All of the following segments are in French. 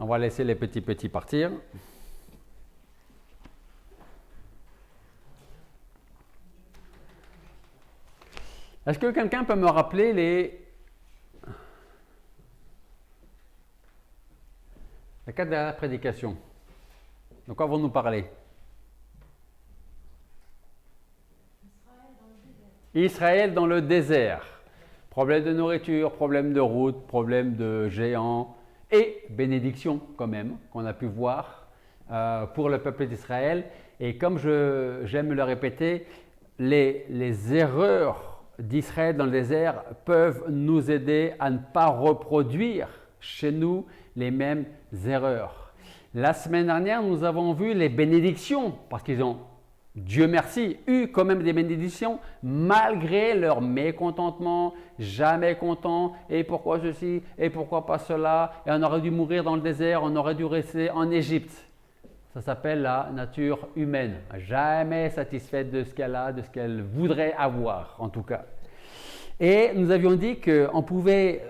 On va laisser les petits partir. Est-ce que quelqu'un peut me rappeler les quatre dernières prédications? De quoi vont nous parler? Israël dans le désert. Problème de nourriture, problème de route, problème de géants et bénédiction quand même, qu'on a pu voir pour le peuple d'Israël. Et comme j'aime le répéter, les erreurs d'Israël dans le désert peuvent nous aider à ne pas reproduire chez nous les mêmes erreurs. La semaine dernière, nous avons vu les bénédictions, parce qu'ils ont, Dieu merci, eu quand même des bénédictions, malgré leur mécontentement, jamais content, et pourquoi ceci, et pourquoi pas cela, et on aurait dû mourir dans le désert, on aurait dû rester en Égypte. Ça s'appelle la nature humaine, jamais satisfaite de ce qu'elle a, de ce qu'elle voudrait avoir en tout cas. Et nous avions dit qu'on pouvait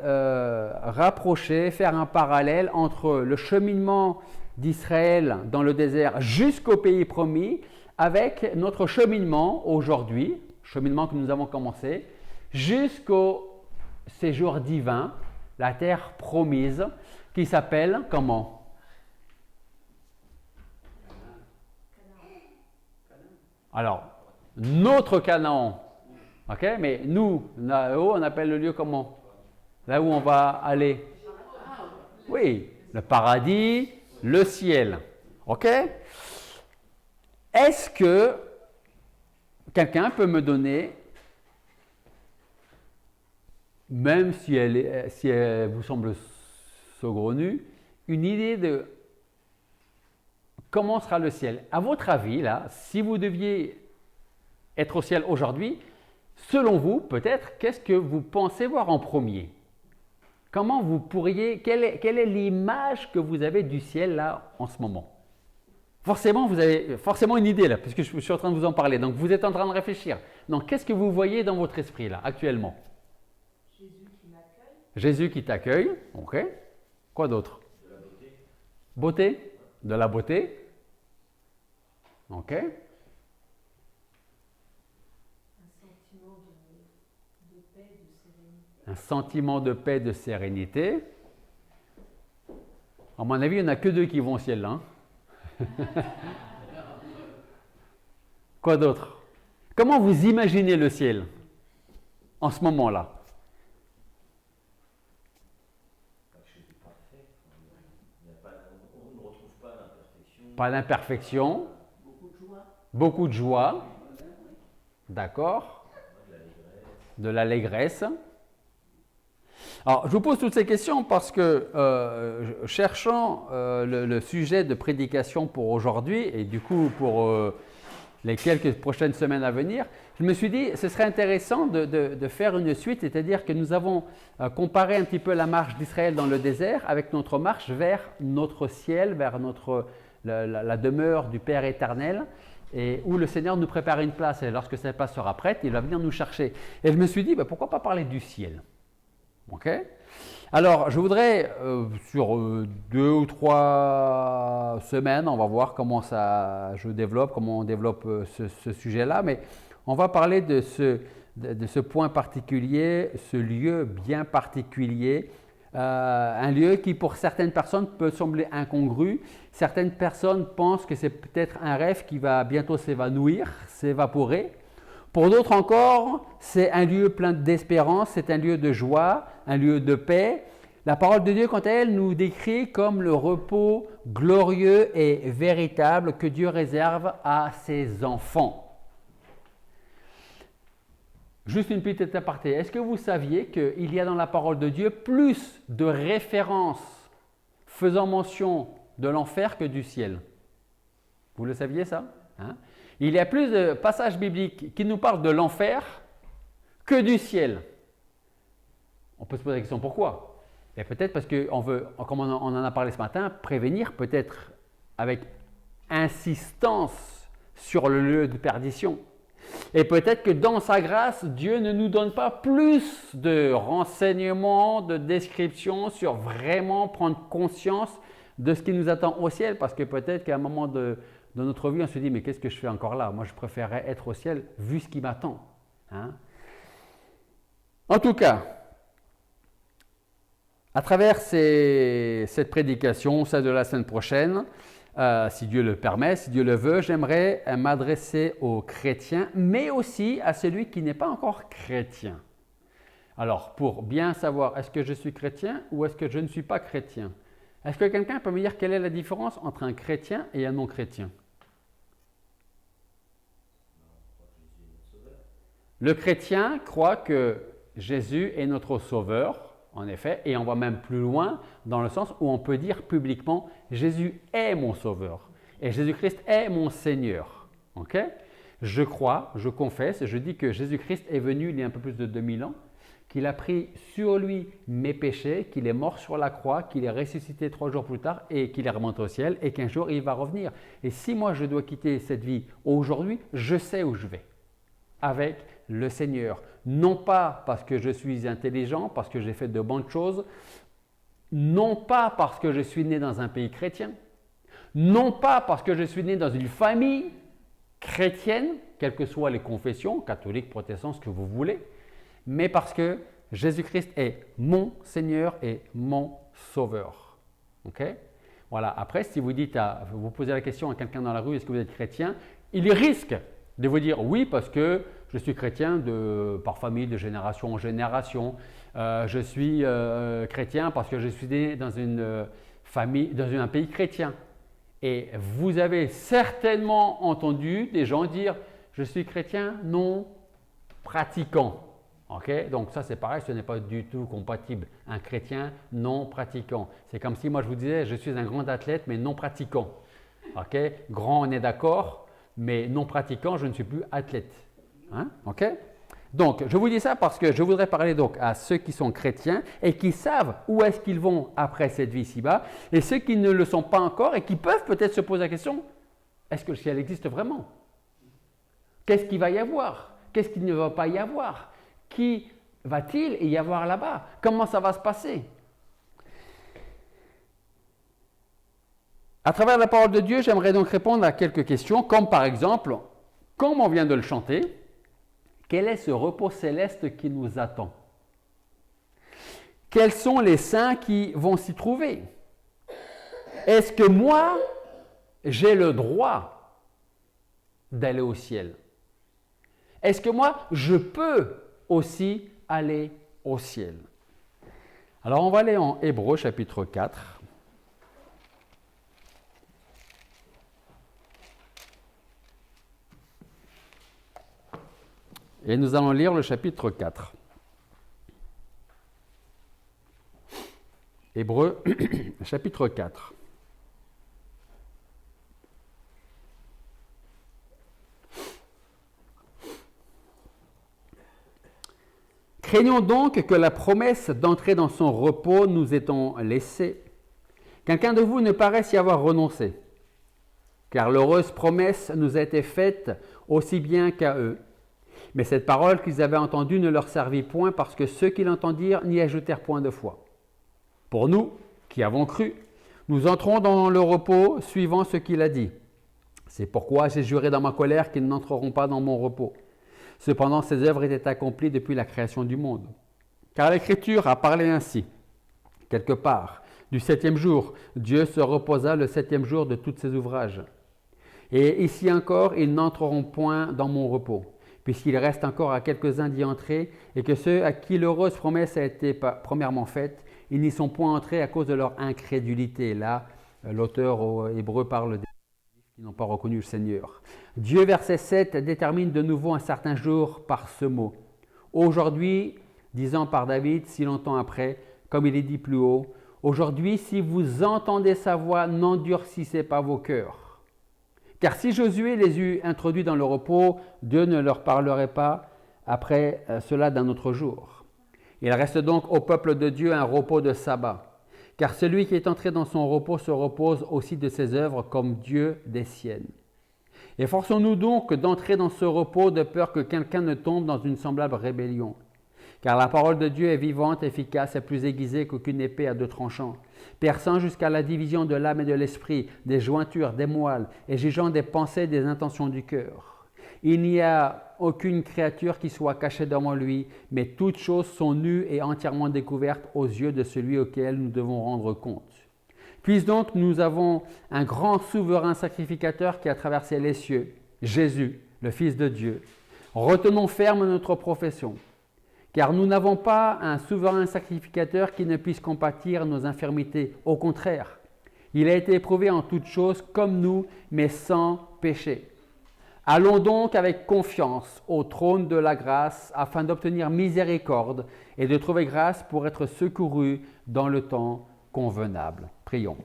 rapprocher, faire un parallèle entre le cheminement d'Israël dans le désert jusqu'au pays promis avec notre cheminement aujourd'hui, cheminement que nous avons commencé, jusqu'au séjour divin, la terre promise, qui s'appelle comment ? Alors, notre Canaan, ok, mais nous, là-haut, on appelle le lieu comment? Là où on va aller? Oui, le paradis, le ciel, ok? Est-ce que quelqu'un peut me donner, même si elle vous semble saugrenue, une idée de comment sera le ciel? À votre avis, là, si vous deviez être au ciel aujourd'hui, selon vous, peut-être, qu'est-ce que vous pensez voir en premier? Comment vous pourriez, quelle est l'image que vous avez du ciel là en ce moment? Forcément, vous avez forcément une idée là, puisque je suis en train de vous en parler. Donc, vous êtes en train de réfléchir. Donc, qu'est-ce que vous voyez dans votre esprit là, actuellement? Jésus qui m'accueille. Jésus qui t'accueille, ok. Quoi d'autre? De la beauté. Beauté? De la beauté. Ok. Un sentiment de paix, de sérénité. Un sentiment de paix, de sérénité. À mon avis, il n'y en a que deux qui vont au ciel là. Quoi d'autre? Comment vous imaginez le ciel en ce moment-là? Quelque chose de parfait. On ne retrouve pas l'imperfection. Pas d'imperfection. Beaucoup de joie. Beaucoup de joie. D'accord. De l'allégresse. Alors, je vous pose toutes ces questions parce que, cherchant le sujet de prédication pour aujourd'hui et du coup pour les quelques prochaines semaines à venir, je me suis dit ce serait intéressant de faire une suite, c'est-à-dire que nous avons comparé un petit peu la marche d'Israël dans le désert avec notre marche vers notre ciel, vers la demeure du Père éternel, et où le Seigneur nous prépare une place et lorsque cette place sera prête, il va venir nous chercher. Et je me suis dit, pourquoi pas parler du ciel? Ok. Alors, je voudrais, sur 2 ou 3 semaines, on va voir comment comment on développe ce sujet-là, mais on va parler de ce point particulier, ce lieu bien particulier, un lieu qui pour certaines personnes peut sembler incongru. Certaines personnes pensent que c'est peut-être un rêve qui va bientôt s'évaporer. Pour d'autres encore, c'est un lieu plein d'espérance, c'est un lieu de joie, un lieu de paix. La parole de Dieu, quant à elle, nous décrit comme le repos glorieux et véritable que Dieu réserve à ses enfants. Juste une petite aparté. Est-ce que vous saviez qu'il y a dans la parole de Dieu plus de références faisant mention de l'enfer que du ciel? Vous le saviez ça? Il y a plus de passages bibliques qui nous parlent de l'enfer que du ciel. On peut se poser la question pourquoi? Et peut-être parce qu'on veut, comme on en a parlé ce matin, prévenir peut-être avec insistance sur le lieu de perdition. Et peut-être que dans sa grâce, Dieu ne nous donne pas plus de renseignements, de descriptions sur vraiment prendre conscience de ce qui nous attend au ciel, parce que peut-être qu'à un moment de notre vie, on se dit, mais qu'est-ce que je fais encore là? Moi, je préférerais être au ciel vu ce qui m'attend. Hein? En tout cas, à travers cette prédication, celle de la semaine prochaine, si Dieu le permet, si Dieu le veut, j'aimerais m'adresser aux chrétiens, mais aussi à celui qui n'est pas encore chrétien. Alors, pour bien savoir, est-ce que je suis chrétien ou est-ce que je ne suis pas chrétien? Est-ce que quelqu'un peut me dire quelle est la différence entre un chrétien et un non-chrétien? Le chrétien croit que Jésus est notre sauveur, en effet, et on va même plus loin dans le sens où on peut dire publiquement « Jésus est mon sauveur et Jésus-Christ est mon Seigneur ». Okay? Je crois, je confesse, je dis que Jésus-Christ est venu il y a un peu plus de 2000 ans, qu'il a pris sur lui mes péchés, qu'il est mort sur la croix, qu'il est ressuscité 3 jours plus tard et qu'il est remonté au ciel et qu'un jour il va revenir. Et si moi je dois quitter cette vie aujourd'hui, je sais où je vais, avec le Seigneur. Non pas parce que je suis intelligent, parce que j'ai fait de bonnes choses, non pas parce que je suis né dans un pays chrétien, non pas parce que je suis né dans une famille chrétienne, quelles que soient les confessions, catholiques, protestants, ce que vous voulez, mais parce que Jésus-Christ est mon Seigneur et mon Sauveur. Ok? Voilà. Après, si vous vous posez la question à quelqu'un dans la rue, est-ce que vous êtes chrétien? Il risque de vous dire oui parce que je suis chrétien par famille, de génération en génération. Je suis chrétien parce que je suis né dans une famille, dans un pays chrétien. Et vous avez certainement entendu des gens dire « je suis chrétien non pratiquant ». Okay? Donc ça c'est pareil, ce n'est pas du tout compatible. Un chrétien non pratiquant. C'est comme si moi je vous disais « je suis un grand athlète mais non pratiquant ». Okay? Grand, on est d'accord, mais non pratiquant, je ne suis plus athlète. Hein? Okay? Donc, je vous dis ça parce que je voudrais parler donc à ceux qui sont chrétiens et qui savent où est-ce qu'ils vont après cette vie ici-bas, et ceux qui ne le sont pas encore et qui peuvent peut-être se poser la question, est-ce que le ciel existe vraiment? Qu'est-ce qu'il va y avoir? Qu'est-ce qu'il ne va pas y avoir? Qui va-t-il y avoir là-bas? Comment ça va se passer? À travers la parole de Dieu, j'aimerais donc répondre à quelques questions, comme par exemple, comme on vient de le chanter, quel est ce repos céleste qui nous attend? Quels sont les saints qui vont s'y trouver? Est-ce que moi, j'ai le droit d'aller au ciel? Est-ce que moi, je peux aussi aller au ciel? Alors, on va aller en Hébreux chapitre 4. Et nous allons lire le chapitre 4. Hébreux, chapitre 4. Craignons donc que la promesse d'entrer dans son repos nous étant laissée, qu'aucun de vous ne paraisse y avoir renoncé. Car l'heureuse promesse nous a été faite aussi bien qu'à eux. Mais cette parole qu'ils avaient entendue ne leur servit point parce que ceux qui l'entendirent n'y ajoutèrent point de foi. Pour nous, qui avons cru, nous entrons dans le repos suivant ce qu'il a dit. C'est pourquoi j'ai juré dans ma colère qu'ils n'entreront pas dans mon repos. Cependant, ces œuvres étaient accomplies depuis la création du monde. Car l'Écriture a parlé ainsi, quelque part, du 7e jour, Dieu se reposa le 7e jour de tous ses ouvrages. Et ici encore, ils n'entreront point dans mon repos, puisqu'il reste encore à quelques-uns d'y entrer, et que ceux à qui l'heureuse promesse a été premièrement faite, ils n'y sont point entrés à cause de leur incrédulité. Là, l'auteur aux Hébreux parle des qui n'ont pas reconnu le Seigneur. Dieu, verset 7, détermine de nouveau un certain jour par ce mot. Aujourd'hui, disant par David, si longtemps après, comme il est dit plus haut, aujourd'hui, si vous entendez sa voix, n'endurcissez pas vos cœurs. Car si Josué les eût introduits dans le repos, Dieu ne leur parlerait pas après cela d'un autre jour. Il reste donc au peuple de Dieu un repos de sabbat. Car celui qui est entré dans son repos se repose aussi de ses œuvres comme Dieu des siennes. Efforçons-nous donc d'entrer dans ce repos de peur que quelqu'un ne tombe dans une semblable rébellion. Car la parole de Dieu est vivante, efficace et plus aiguisée qu'aucune épée à deux tranchants, perçant jusqu'à la division de l'âme et de l'esprit, des jointures, des moelles, et jugeant des pensées et des intentions du cœur. Il n'y a aucune créature qui soit cachée devant lui, mais toutes choses sont nues et entièrement découvertes aux yeux de celui auquel nous devons rendre compte. Puis donc, nous avons un grand souverain sacrificateur qui a traversé les cieux, Jésus, le Fils de Dieu. Retenons ferme notre profession, car nous n'avons pas un souverain sacrificateur qui ne puisse compatir nos infirmités. Au contraire, il a été éprouvé en toutes choses comme nous, mais sans péché. Allons donc avec confiance au trône de la grâce afin d'obtenir miséricorde et de trouver grâce pour être secourus dans le temps convenable. Prions.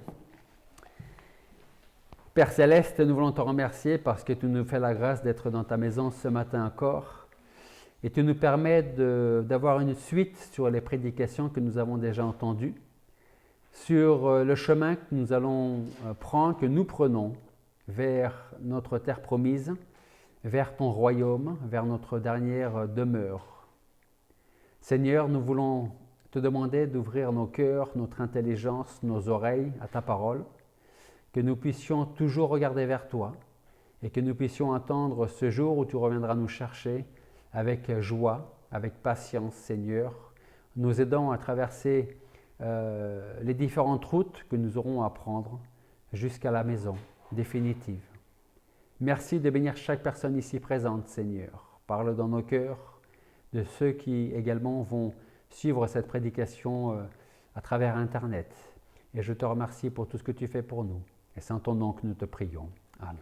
Père Céleste, nous voulons te remercier parce que tu nous fais la grâce d'être dans ta maison ce matin encore et tu nous permets d'avoir une suite sur les prédications que nous avons déjà entendues, sur le chemin que nous allons prendre, que nous prenons vers notre terre promise, vers ton royaume, vers notre dernière demeure. Seigneur, nous voulons te demander d'ouvrir nos cœurs, notre intelligence, nos oreilles à ta parole, que nous puissions toujours regarder vers toi et que nous puissions attendre ce jour où tu reviendras nous chercher avec joie, avec patience, Seigneur, nous aidant à traverser les différentes routes que nous aurons à prendre jusqu'à la maison définitive. Merci de bénir chaque personne ici présente, Seigneur. Parle dans nos cœurs de ceux qui également vont suivre cette prédication à travers Internet. Et je te remercie pour tout ce que tu fais pour nous. Et c'est en ton nom que nous te prions. Amen.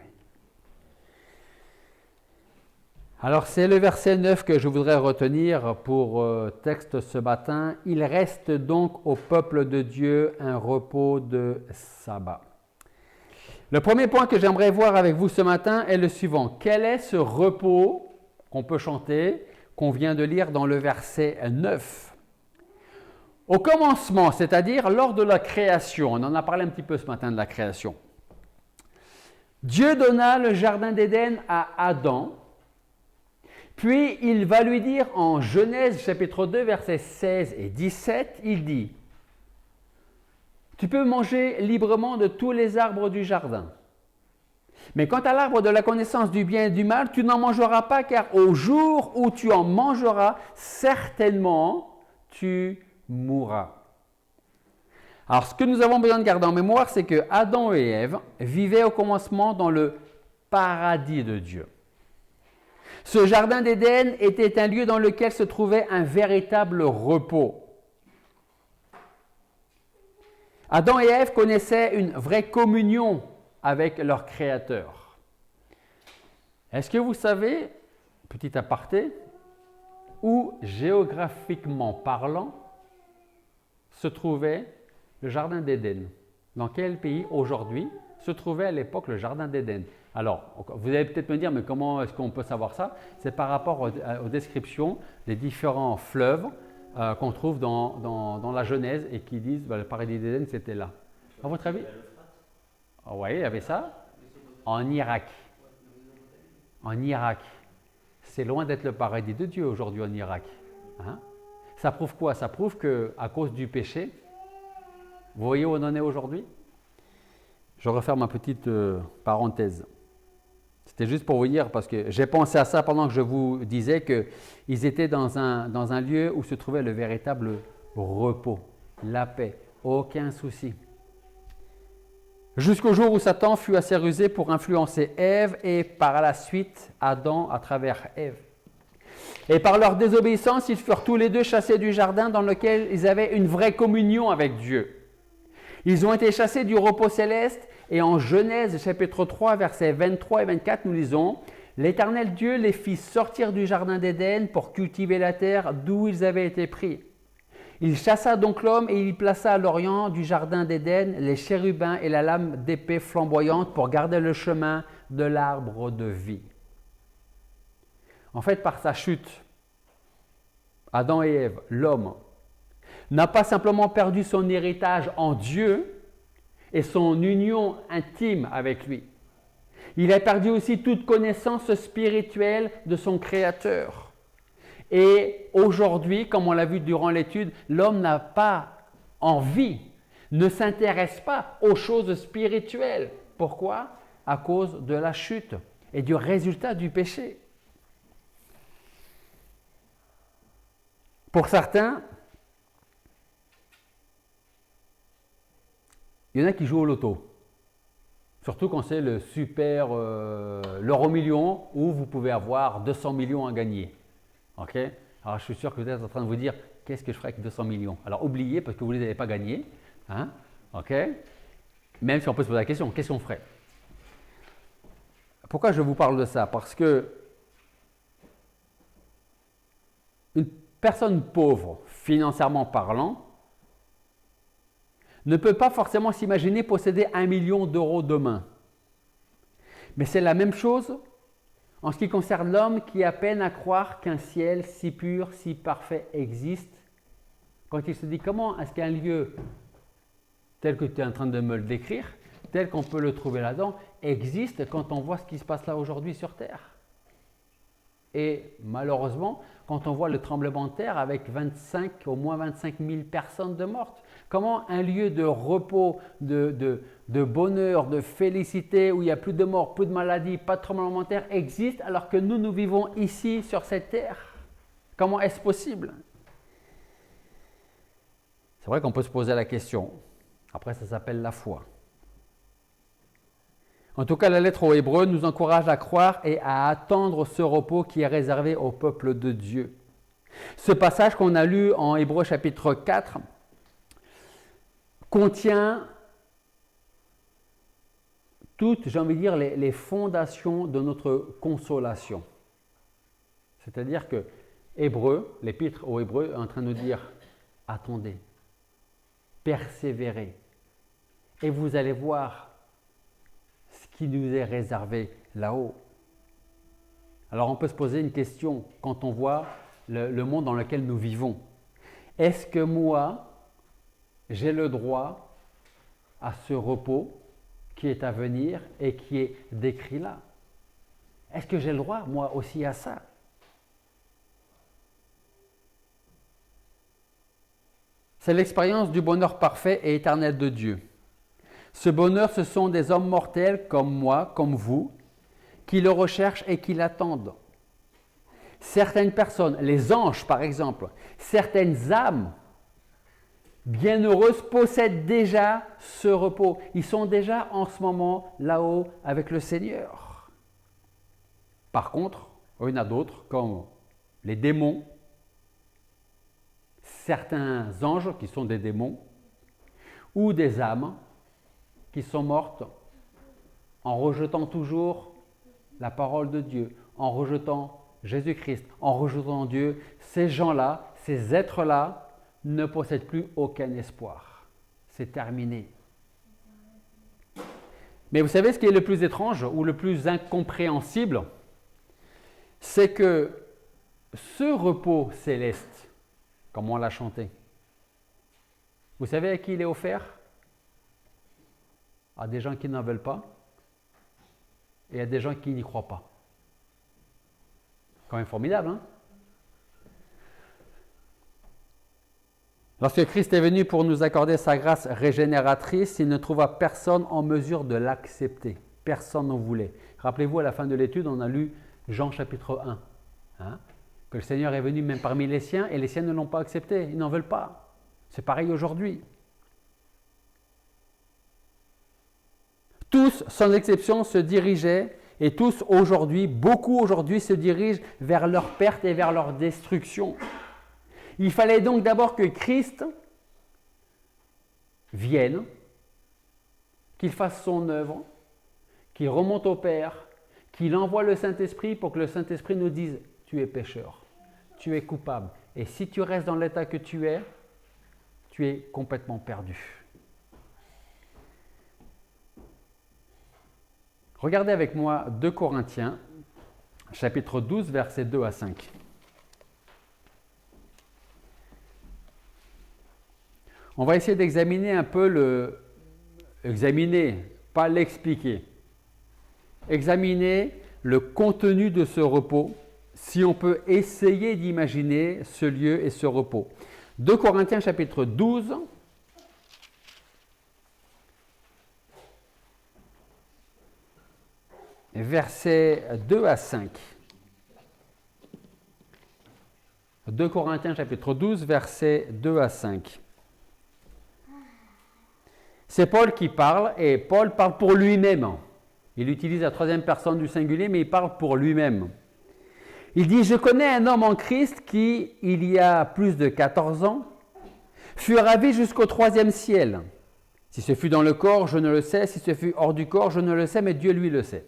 Alors c'est le verset 9 que je voudrais retenir pour texte ce matin. Il reste donc au peuple de Dieu un repos de sabbat. Le premier point que j'aimerais voir avec vous ce matin est le suivant. Quel est ce repos qu'on peut chanter, qu'on vient de lire dans le verset 9 ? Au commencement, c'est-à-dire lors de la création, on en a parlé un petit peu ce matin de la création, Dieu donna le jardin d'Éden à Adam, puis il va lui dire en Genèse chapitre 2, versets 16 et 17, il dit « Tu peux manger librement de tous les arbres du jardin. Mais quant à l'arbre de la connaissance du bien et du mal, tu n'en mangeras pas, car au jour où tu en mangeras, certainement tu mourras. » Alors, ce que nous avons besoin de garder en mémoire, c'est que Adam et Ève vivaient au commencement dans le paradis de Dieu. Ce jardin d'Éden était un lieu dans lequel se trouvait un véritable repos. Adam et Ève connaissaient une vraie communion avec leur Créateur. Est-ce que vous savez, petit aparté, où géographiquement parlant se trouvait le jardin d'Éden? Dans quel pays aujourd'hui se trouvait à l'époque le jardin d'Éden? Alors, vous allez peut-être me dire, mais comment est-ce qu'on peut savoir ça? C'est par rapport aux descriptions des différents fleuves qu'on trouve dans la Genèse et qui disent le paradis d'Éden, c'était là. À votre avis? Oui, il y avait ça. En Irak. En Irak. C'est loin d'être le paradis de Dieu aujourd'hui en Irak. Hein? Ça prouve quoi? Ça prouve qu'à cause du péché, vous voyez où on en est aujourd'hui? Je referme ma petite parenthèse. C'était juste pour vous dire, parce que j'ai pensé à ça pendant que je vous disais qu'ils étaient dans un lieu où se trouvait le véritable repos, la paix, aucun souci. Jusqu'au jour où Satan fut assez rusé pour influencer Ève et par la suite Adam à travers Ève. Et par leur désobéissance, ils furent tous les deux chassés du jardin dans lequel ils avaient une vraie communion avec Dieu. Ils ont été chassés du repos céleste et en Genèse chapitre 3, versets 23 et 24, nous lisons « L'Éternel Dieu les fit sortir du jardin d'Éden pour cultiver la terre d'où ils avaient été pris. Il chassa donc l'homme et il plaça à l'orient du jardin d'Éden les chérubins et la lame d'épée flamboyante pour garder le chemin de l'arbre de vie. » En fait, par sa chute, Adam et Ève, l'homme, n'a pas simplement perdu son héritage en Dieu et son union intime avec lui. Il a perdu aussi toute connaissance spirituelle de son Créateur. Et aujourd'hui, comme on l'a vu durant l'étude, l'homme n'a pas envie, ne s'intéresse pas aux choses spirituelles. Pourquoi? À cause de la chute et du résultat du péché. Pour certains, il y en a qui jouent au loto. Surtout quand c'est le super, l'euro million où vous pouvez avoir 200 millions à gagner. Ok? Alors je suis sûr que vous êtes en train de vous dire, qu'est-ce que je ferai avec 200 millions? Alors oubliez parce que vous ne les avez pas gagnés. Hein? Ok? Même si on peut se poser la question, qu'est-ce qu'on ferait? Pourquoi je vous parle de ça? Parce que une personne pauvre, financièrement parlant, ne peut pas forcément s'imaginer posséder 1 million d'euros demain. Mais c'est la même chose en ce qui concerne l'homme qui a peine à croire qu'un ciel si pur, si parfait existe. Quand il se dit comment est-ce qu'un lieu tel que tu es en train de me le décrire, tel qu'on peut le trouver là-dedans, existe quand on voit ce qui se passe là aujourd'hui sur Terre. Et malheureusement, quand on voit le tremblement de terre avec au moins 25 000 personnes de mortes, comment un lieu de repos, de bonheur, de félicité, où il n'y a plus de morts, plus de maladies, pas de tremblement de terre, existe alors que nous vivons ici sur cette terre? Comment est-ce possible? C'est vrai qu'on peut se poser la question. Après, ça s'appelle la foi. En tout cas, la lettre aux Hébreux nous encourage à croire et à attendre ce repos qui est réservé au peuple de Dieu. Ce passage qu'on a lu en Hébreux chapitre 4 contient toutes, j'ai envie de dire, les fondations de notre consolation. C'est-à-dire que Hébreux, l'épître aux Hébreux est en train de nous dire « Attendez, persévérez, et vous allez voir ce qui nous est réservé là-haut. » Alors on peut se poser une question quand on voit le monde dans lequel nous vivons. Est-ce que moi, j'ai le droit à ce repos qui est à venir et qui est décrit là? Est-ce que j'ai le droit, moi aussi, à ça? C'est l'expérience du bonheur parfait et éternel de Dieu. Ce bonheur, ce sont des hommes mortels comme moi, comme vous, qui le recherchent et qui l'attendent. Certaines personnes, les anges par exemple, certaines âmes bienheureuses possèdent déjà ce repos. Ils sont déjà en ce moment là-haut avec le Seigneur. Par contre, il y en a d'autres comme les démons, certains anges qui sont des démons, ou des âmes qui sont mortes en rejetant toujours la parole de Dieu, en rejetant Jésus-Christ, en rejetant Dieu. Ces gens-là, ces êtres-là, ne possèdent plus aucun espoir. C'est terminé. Mais vous savez ce qui est le plus étrange ou le plus incompréhensible? C'est que ce repos céleste, comme on l'a chanté, vous savez à qui il est offert? À des gens qui n'en veulent pas et à des gens qui n'y croient pas. Quand même formidable, hein? Lorsque Christ est venu pour nous accorder sa grâce régénératrice, il ne trouva personne en mesure de l'accepter. Personne n'en voulait. Rappelez-vous, à la fin de l'étude, on a lu Jean chapitre 1. Hein? Que le Seigneur est venu même parmi les siens et les siens ne l'ont pas accepté. Ils n'en veulent pas. C'est pareil aujourd'hui. Tous, sans exception, se dirigeaient, et tous aujourd'hui, beaucoup aujourd'hui, se dirigent vers leur perte et vers leur destruction. Il fallait donc d'abord que Christ vienne, qu'il fasse son œuvre, qu'il remonte au Père, qu'il envoie le Saint-Esprit pour que le Saint-Esprit nous dise « Tu es pécheur, tu es coupable, et si tu restes dans l'état que tu es complètement perdu. » Regardez avec moi 2 Corinthiens, chapitre 12, versets 2 à 5. On va essayer d'examiner un peu examiner, pas l'expliquer. Examiner le contenu de ce repos si on peut essayer d'imaginer ce lieu et ce repos. 2 Corinthiens chapitre 12, versets 2 à 5. 2 Corinthiens chapitre 12, versets 2 à 5. C'est Paul qui parle, et Paul parle pour lui-même. Il utilise la troisième personne du singulier, mais il parle pour lui-même. Il dit « Je connais un homme en Christ qui, il y a plus de 14 ans, fut ravi jusqu'au 3e ciel. Si ce fut dans le corps, je ne le sais. Si ce fut hors du corps, je ne le sais, mais Dieu lui le sait.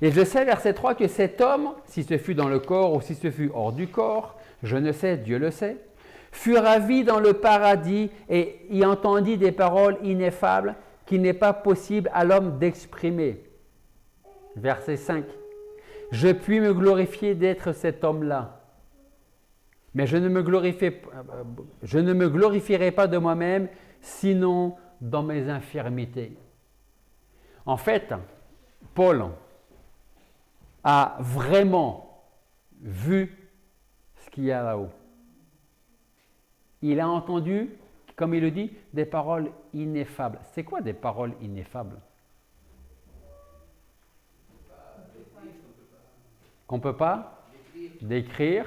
Et je sais, verset 3, que cet homme, si ce fut dans le corps ou si ce fut hors du corps, je ne sais, Dieu le sait, fut ravi dans le paradis et y entendit des paroles ineffables qu'il n'est pas possible à l'homme d'exprimer. » Verset 5. « Je puis me glorifier d'être cet homme-là, mais je ne me glorifierai pas de moi-même, sinon dans mes infirmités. » En fait, Paul a vraiment vu ce qu'il y a là-haut. Il a entendu, comme il le dit, des paroles ineffables. C'est quoi des paroles ineffables? Qu'on ne peut pas décrire,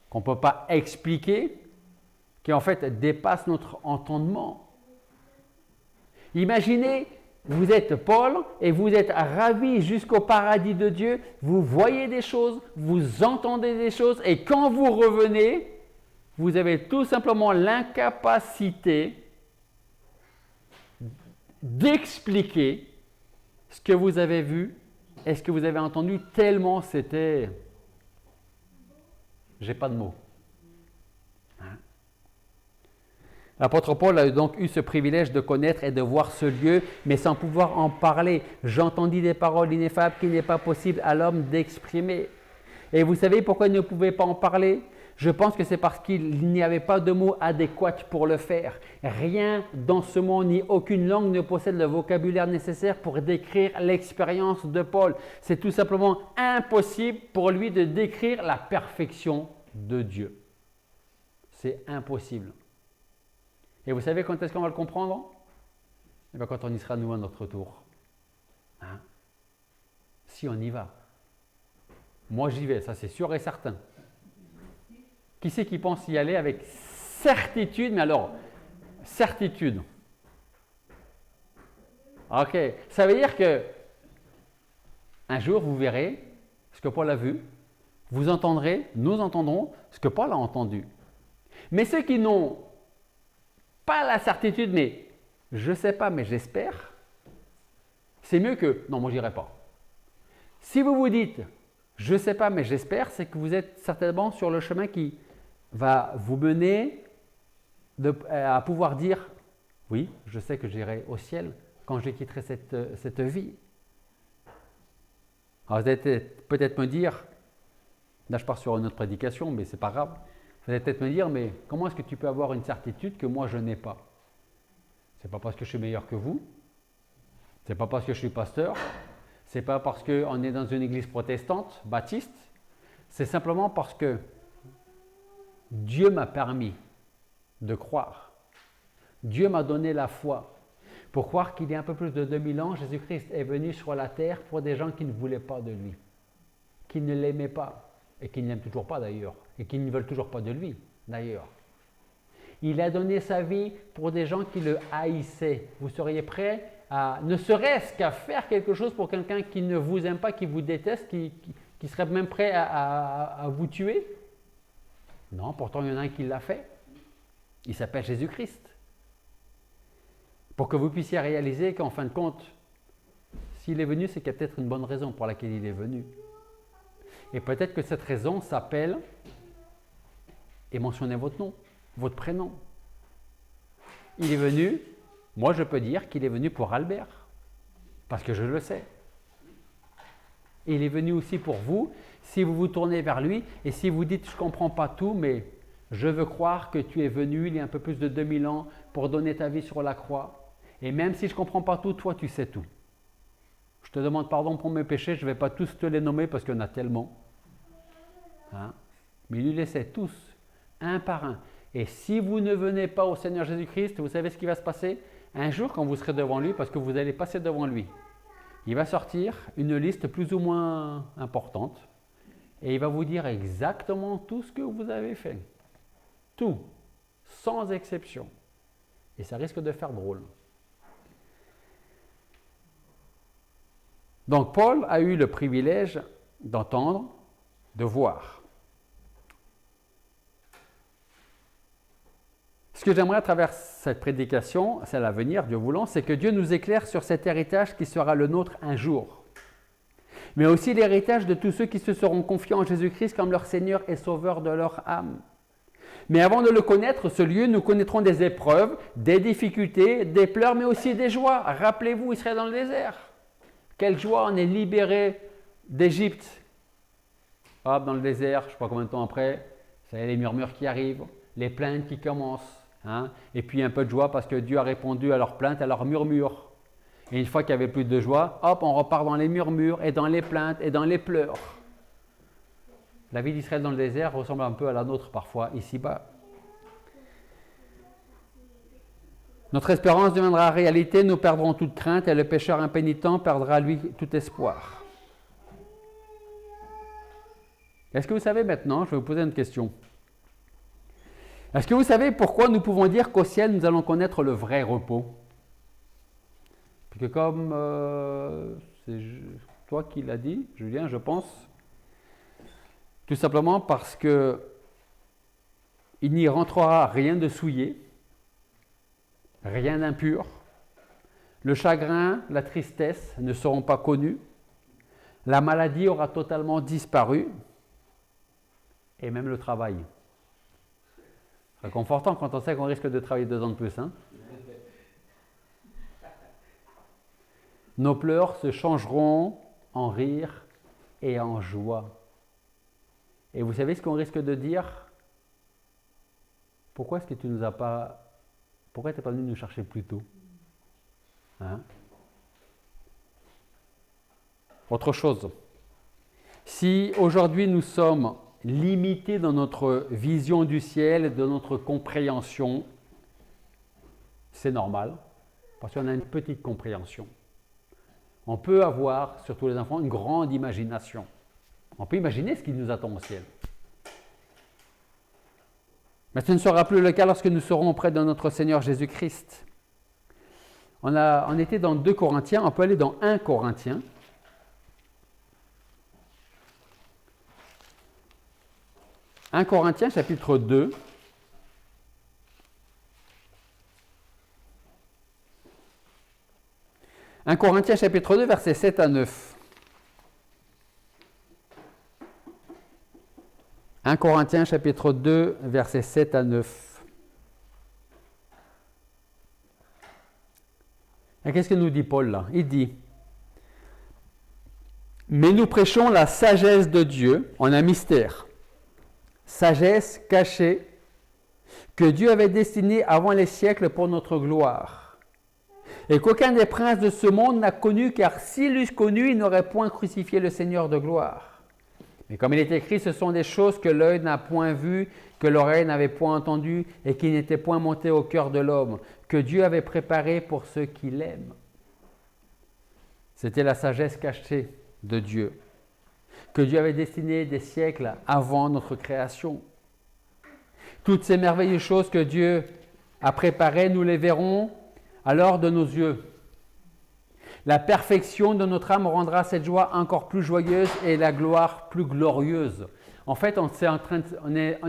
qu'on ne peut pas expliquer, qui en fait dépassent notre entendement. Imaginez, vous êtes Paul et vous êtes ravi jusqu'au paradis de Dieu, vous voyez des choses, vous entendez des choses, et quand vous revenez, vous avez tout simplement l'incapacité d'expliquer ce que vous avez vu et ce que vous avez entendu, tellement c'était... J'ai pas de mots. Hein? L'apôtre Paul a donc eu ce privilège de connaître et de voir ce lieu, mais sans pouvoir en parler. J'entendis des paroles ineffables qu'il n'est pas possible à l'homme d'exprimer. Et vous savez pourquoi il ne pouvait pas en parler? Je pense que c'est parce qu'il n'y avait pas de mots adéquats pour le faire. Rien dans ce monde, ni aucune langue ne possède le vocabulaire nécessaire pour décrire l'expérience de Paul. C'est tout simplement impossible pour lui de décrire la perfection de Dieu. C'est impossible. Et vous savez quand est-ce qu'on va le comprendre? Eh bien, quand on y sera nous à notre tour. Hein? Si on y va. Moi j'y vais, ça c'est sûr et certain. Qui c'est qui pense y aller avec certitude? Mais alors, certitude. Ok, ça veut dire que un jour vous verrez ce que Paul a vu, vous entendrez, nous entendrons ce que Paul a entendu. Mais ceux qui n'ont pas la certitude, mais je ne sais pas, mais j'espère, c'est mieux que non, moi je n'irai pas. Si vous vous dites je ne sais pas, mais j'espère, c'est que vous êtes certainement sur le chemin qui va vous mener à pouvoir dire oui, je sais que j'irai au ciel quand je quitterai cette vie. Alors vous allez peut-être me dire, là je pars sur une autre prédication, mais c'est pas grave, vous allez peut-être me dire, mais comment est-ce que tu peux avoir une certitude que moi je n'ai pas? C'est pas parce que je suis meilleur que vous, c'est pas parce que je suis pasteur, c'est pas parce qu'on est dans une église protestante, baptiste, c'est simplement parce que Dieu m'a permis de croire. Dieu m'a donné la foi pour croire qu'il y a un peu plus de 2000 ans, Jésus-Christ est venu sur la terre pour des gens qui ne voulaient pas de lui, qui ne l'aimaient pas, et qui ne l'aiment toujours pas d'ailleurs, et qui ne veulent toujours pas de lui d'ailleurs. Il a donné sa vie pour des gens qui le haïssaient. Vous seriez prêts à, ne serait-ce qu'à faire quelque chose pour quelqu'un qui ne vous aime pas, qui vous déteste, qui serait même prêt à vous tuer? Non, pourtant il y en a un qui l'a fait. Il s'appelle Jésus-Christ. Pour que vous puissiez réaliser qu'en fin de compte, s'il est venu, c'est qu'il y a peut-être une bonne raison pour laquelle il est venu. Et peut-être que cette raison s'appelle, et mentionnez votre nom, votre prénom. Il est venu, moi je peux dire qu'il est venu pour Albert, parce que je le sais. Et il est venu aussi pour vous, si vous vous tournez vers lui, et si vous dites, je ne comprends pas tout, mais je veux croire que tu es venu il y a un peu plus de 2000 ans pour donner ta vie sur la croix. Et même si je ne comprends pas tout, toi tu sais tout. Je te demande pardon pour mes péchés, je ne vais pas tous te les nommer parce qu'il y en a tellement. Hein? Mais il lui laissait tous, un par un. Et si vous ne venez pas au Seigneur Jésus-Christ, vous savez ce qui va se passer? Un jour, quand vous serez devant lui, parce que vous allez passer devant lui, il va sortir une liste plus ou moins importante et il va vous dire exactement tout ce que vous avez fait. Tout, sans exception. Et ça risque de faire drôle. Donc Paul a eu le privilège d'entendre, de voir. Ce que j'aimerais à travers cette prédication, c'est l'avenir, Dieu voulant, c'est que Dieu nous éclaire sur cet héritage qui sera le nôtre un jour. Mais aussi l'héritage de tous ceux qui se seront confiés en Jésus-Christ comme leur Seigneur et Sauveur de leur âme. Mais avant de le connaître, ce lieu, nous connaîtrons des épreuves, des difficultés, des pleurs, mais aussi des joies. Rappelez-vous, Israël dans le désert. Quelle joie, on est libéré d'Égypte. Hop, dans le désert, je ne sais pas combien de temps après, ça y est, les murmures qui arrivent, les plaintes qui commencent. Hein? Et puis un peu de joie parce que Dieu a répondu à leurs plaintes, à leurs murmures. Et une fois qu'il n'y avait plus de joie, hop, on repart dans les murmures et dans les plaintes et dans les pleurs. La vie d'Israël dans le désert ressemble un peu à la nôtre parfois, ici-bas. Notre espérance deviendra réalité, nous perdrons toute crainte et le pécheur impénitent perdra lui tout espoir. Est-ce que vous savez maintenant, je vais vous poser une question. Est-ce que vous savez pourquoi nous pouvons dire qu'au ciel, nous allons connaître le vrai repos? Puis que comme c'est toi qui l'as dit, Julien, je pense, tout simplement parce que il n'y rentrera rien de souillé, rien d'impur. Le chagrin, la tristesse ne seront pas connus. La maladie aura totalement disparu. Et même le travail. C'est réconfortant quand on sait qu'on risque de travailler 2 ans de plus. Hein? Nos pleurs se changeront en rire et en joie. Et vous savez ce qu'on risque de dire? Pourquoi est-ce que tu nous as pas... Pourquoi tu n'es pas venu nous chercher plus tôt? Hein? Autre chose. Si aujourd'hui nous sommes limités dans notre vision du ciel et de notre compréhension, c'est normal, parce qu'on a une petite compréhension. On peut avoir, surtout les enfants, une grande imagination. On peut imaginer ce qui nous attend au ciel. Mais ce ne sera plus le cas lorsque nous serons auprès de notre Seigneur Jésus-Christ. On était dans 2 Corinthiens, on peut aller dans 1 Corinthiens. 1 Corinthiens, chapitre 2. 1 Corinthiens, chapitre 2, versets 7 à 9. 1 Corinthiens, chapitre 2, versets 7 à 9. Et qu'est-ce que nous dit Paul là? Il dit: « Mais nous prêchons la sagesse de Dieu en un mystère, sagesse cachée, que Dieu avait destinée avant les siècles pour notre gloire, et qu'aucun des princes de ce monde n'a connu, car s'il l'eût connu, il n'aurait point crucifié le Seigneur de gloire. Mais comme il est écrit, ce sont des choses que l'œil n'a point vues, que l'oreille n'avait point entendues, et qui n'étaient point montées au cœur de l'homme, que Dieu avait préparées pour ceux qui l'aiment. » C'était la sagesse cachée de Dieu, que Dieu avait destinée des siècles avant notre création. Toutes ces merveilleuses choses que Dieu a préparées, nous les verrons alors de nos yeux. La perfection de notre âme rendra cette joie encore plus joyeuse et la gloire plus glorieuse. En fait, on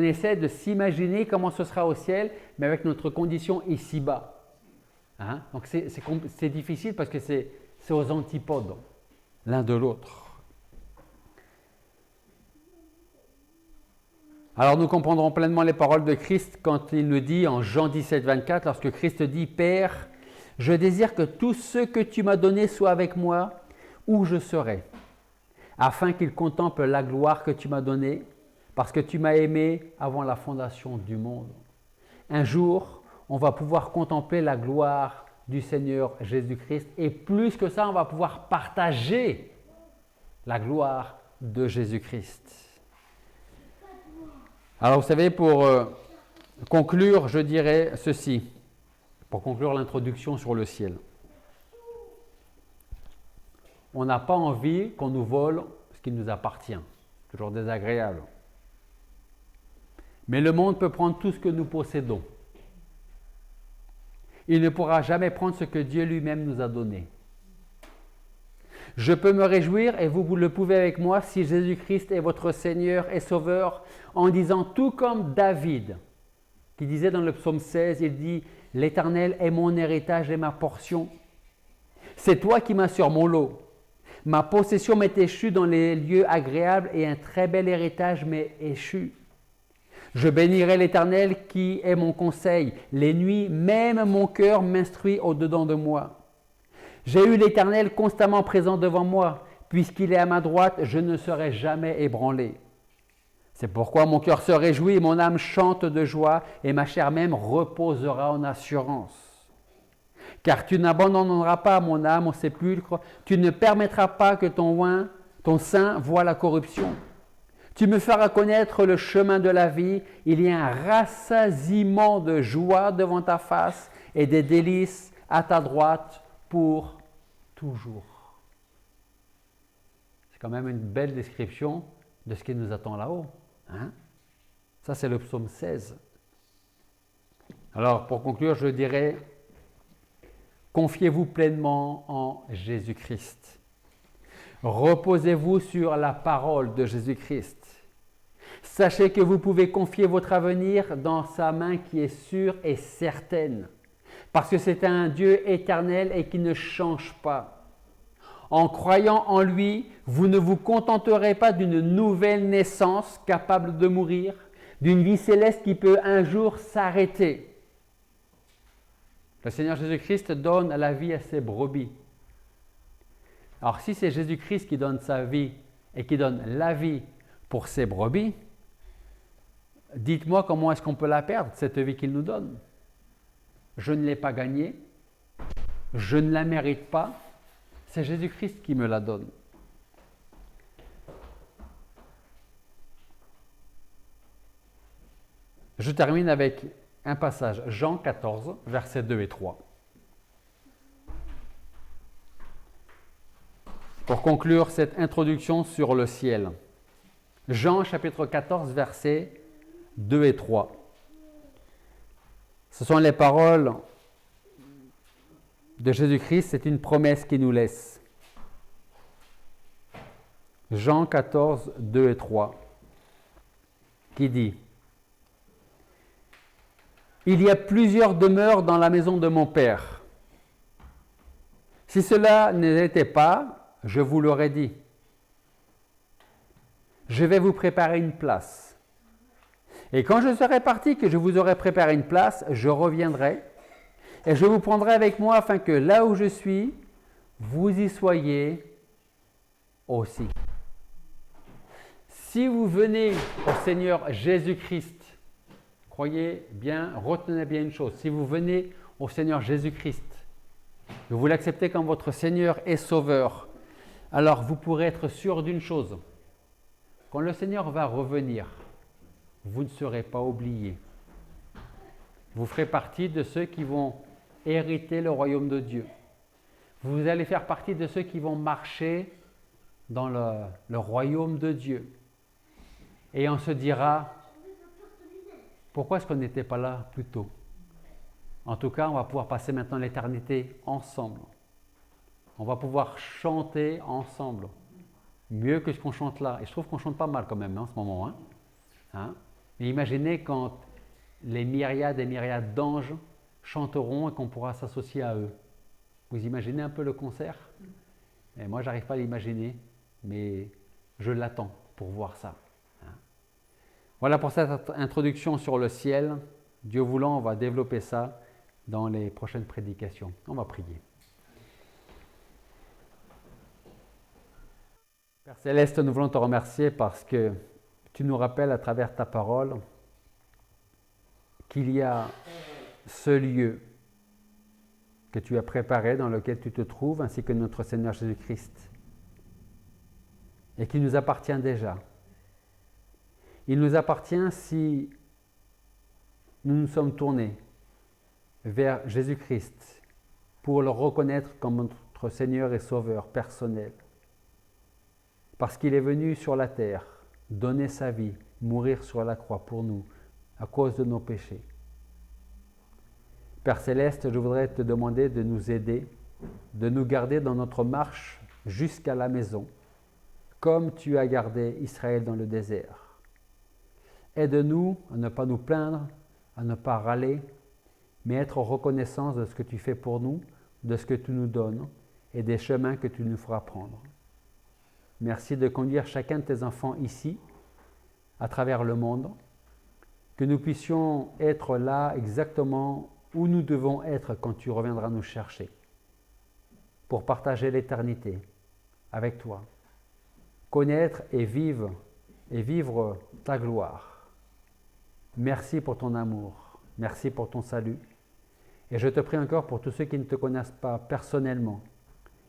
essaie de s'imaginer comment ce sera au ciel, mais avec notre condition ici-bas. Hein? Donc c'est difficile parce que c'est aux antipodes l'un de l'autre. Alors nous comprendrons pleinement les paroles de Christ quand il nous dit en Jean 17, 24, lorsque Christ dit « Père, je désire que tous ceux que tu m'as donnés soient avec moi où je serai, afin qu'ils contemplent la gloire que tu m'as donnée, parce que tu m'as aimé avant la fondation du monde. » Un jour, on va pouvoir contempler la gloire du Seigneur Jésus-Christ. Et plus que ça, on va pouvoir partager la gloire de Jésus-Christ. Alors vous savez, pour conclure, je dirais ceci, pour conclure l'introduction sur le ciel. On n'a pas envie qu'on nous vole ce qui nous appartient. Toujours désagréable. Mais le monde peut prendre tout ce que nous possédons. Il ne pourra jamais prendre ce que Dieu lui-même nous a donné. Je peux me réjouir, et vous le pouvez avec moi, si Jésus-Christ est votre Seigneur et Sauveur, en disant tout comme David, qui disait dans le psaume 16, il dit « L'Éternel est mon héritage et ma portion. C'est toi qui m'as sur mon lot. Ma possession m'est échue dans les lieux agréables et un très bel héritage m'est échu. Je bénirai l'Éternel qui est mon conseil. Les nuits, même mon cœur m'instruit au-dedans de moi. J'ai eu l'Éternel constamment présent devant moi. Puisqu'il est à ma droite, je ne serai jamais ébranlé. C'est pourquoi mon cœur se réjouit, mon âme chante de joie et ma chair même reposera en assurance. Car tu n'abandonneras pas mon âme au sépulcre, tu ne permettras pas que ton sein voie la corruption. Tu me feras connaître le chemin de la vie, il y a un rassasiement de joie devant ta face et des délices à ta droite pour toujours. C'est quand même une belle description de ce qui nous attend là-haut. Hein? Ça, c'est le psaume 16. Alors, pour conclure, je dirais, confiez-vous pleinement en Jésus-Christ. Reposez-vous sur la parole de Jésus-Christ. Sachez que vous pouvez confier votre avenir dans sa main qui est sûre et certaine, parce que c'est un Dieu éternel et qui ne change pas. En croyant en lui, vous ne vous contenterez pas d'une nouvelle naissance capable de mourir, d'une vie céleste qui peut un jour s'arrêter. Le Seigneur Jésus-Christ donne la vie à ses brebis. Alors si c'est Jésus-Christ qui donne sa vie et qui donne la vie pour ses brebis, dites-moi comment est-ce qu'on peut la perdre, cette vie qu'il nous donne. Je ne l'ai pas gagnée, je ne la mérite pas, c'est Jésus-Christ qui me la donne. Je termine avec un passage, Jean 14, versets 2 et 3. Pour conclure cette introduction sur le ciel. Jean chapitre 14, versets 2 et 3. Ce sont les paroles de Jésus-Christ, c'est une promesse qu'il nous laisse. Jean 14, 2 et 3, qui dit « Il y a plusieurs demeures dans la maison de mon Père. Si cela n'était pas, je vous l'aurais dit. Je vais vous préparer une place. Et quand je serai parti, que je vous aurai préparé une place, je reviendrai et je vous prendrai avec moi afin que là où je suis, vous y soyez aussi. » Si vous venez au Seigneur Jésus-Christ, croyez bien, retenez bien une chose, si vous venez au Seigneur Jésus-Christ, que vous l'acceptez comme votre Seigneur et Sauveur, alors vous pourrez être sûr d'une chose, quand le Seigneur va revenir, vous ne serez pas oubliés. Vous ferez partie de ceux qui vont hériter le royaume de Dieu. Vous allez faire partie de ceux qui vont marcher dans le royaume de Dieu. Et on se dira, pourquoi est-ce qu'on n'était pas là plus tôt? En tout cas, on va pouvoir passer maintenant l'éternité ensemble. On va pouvoir chanter ensemble, mieux que ce qu'on chante là. Et je trouve qu'on chante pas mal quand même en ce moment. Mais imaginez quand les myriades et myriades d'anges chanteront et qu'on pourra s'associer à eux. Vous imaginez un peu le concert? Et moi, j'arrive pas à l'imaginer, mais je l'attends pour voir ça. Voilà pour cette introduction sur le ciel. Dieu voulant, on va développer ça dans les prochaines prédications. On va prier. Père Céleste, nous voulons te remercier parce que tu nous rappelles à travers ta parole qu'il y a ce lieu que tu as préparé, dans lequel tu te trouves, ainsi que notre Seigneur Jésus-Christ, et qui nous appartient déjà. Il nous appartient si nous nous sommes tournés vers Jésus-Christ pour le reconnaître comme notre Seigneur et Sauveur personnel. Parce qu'il est venu sur la terre, donner sa vie, mourir sur la croix pour nous, à cause de nos péchés. Père Céleste, je voudrais te demander de nous aider, de nous garder dans notre marche jusqu'à la maison, comme tu as gardé Israël dans le désert. Aide-nous à ne pas nous plaindre, à ne pas râler, mais être en reconnaissance de ce que tu fais pour nous, de ce que tu nous donnes et des chemins que tu nous feras prendre. Merci de conduire chacun de tes enfants ici, à travers le monde, que nous puissions être là exactement où nous devons être quand tu reviendras nous chercher, pour partager l'éternité avec toi, connaître et vivre ta gloire. Merci pour ton amour, merci pour ton salut. Et je te prie encore pour tous ceux qui ne te connaissent pas personnellement,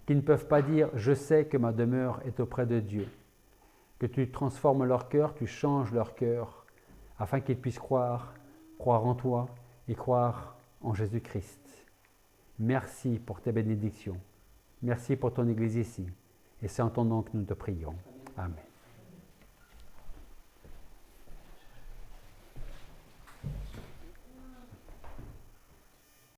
qui ne peuvent pas dire « je sais que ma demeure est auprès de Dieu », que tu transformes leur cœur, tu changes leur cœur, afin qu'ils puissent croire en toi et croire en Jésus-Christ. Merci pour tes bénédictions. Merci pour ton Église ici. Et c'est en ton nom que nous te prions. Amen.